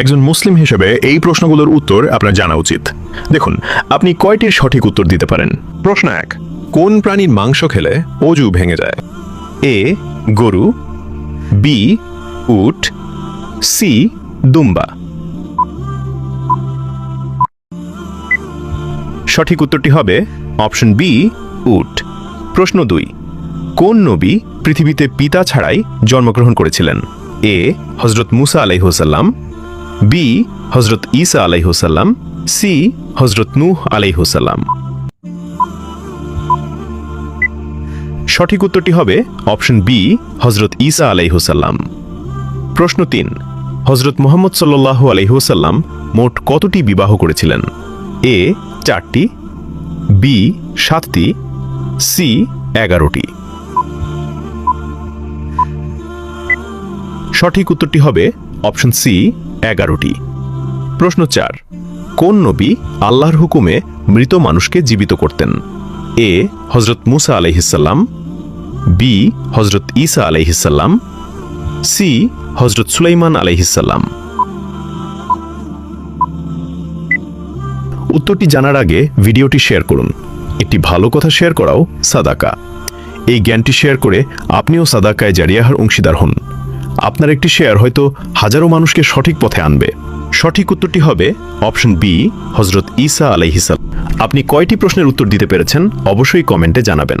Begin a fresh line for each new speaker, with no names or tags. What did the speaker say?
একজন মুসলিম হিসেবে এই প্রশ্নগুলোর উত্তর আপনার জানা উচিত। দেখুন, আপনি কয়টির সঠিক উত্তর দিতে পারেন?
প্রশ্ন 1, কোন প্রাণীর মাংস খেলে অজু ভেঙে যায়?
এ গরু, বি উট, সি দুম্বা। সঠিক উত্তরটি হবে অপশন বি উট। প্রশ্ন 2, কোন নবী পৃথিবীতে পিতা ছাড়াই জন্মগ্রহণ করেছিলেন? এ হযরত মুসা আলাইহিসসালাম, বি হযরত ঈসা আলাইহিসসালাম, সি হযরত নূহ আলাইহিসসালাম। সঠিক উত্তরটি হবে অপশন বি হযরত ঈসা আলাইহিসসালাম। প্রশ্ন 3, হযরত মুহাম্মদ সাল্লাল্লাহু আলাইহি ওয়াসাল্লাম মোট কতটি বিবাহ করেছিলেন? এ 4টি, বি 7টি, সি 11টি। সঠিক উত্তরটি হবে অপশন সি 11টি। প্রশ্ন 4, কোন নবী আল্লাহর হুকুমে মৃত মানুষকে জীবিত করতেন? এ হযরত মুসা আলাইহিসসালাম, বি হযরত ঈসা আলাইহিসসালাম, সি হযরত সুলাইমান আলাইহিসসালাম। উত্তরটি জানার আগে ভিডিওটি শেয়ার করুন। একটি ভালো কথা শেয়ার করাও সাদাকা। এই জ্ঞানটি শেয়ার করে আপনিও সাদাকায় জারিয়াহার অংশীদার হন। আপনার একটি শেয়ার হয়তো হাজারো মানুষকে সঠিক পথে আনবে। সঠিক উত্তরটি হবে অপশন বি হযরত ঈসা আলাইহিসসালাম। আপনি কয়টি প্রশ্নের উত্তর দিতে পেরেছেন অবশ্যই কমেন্টে জানাবেন।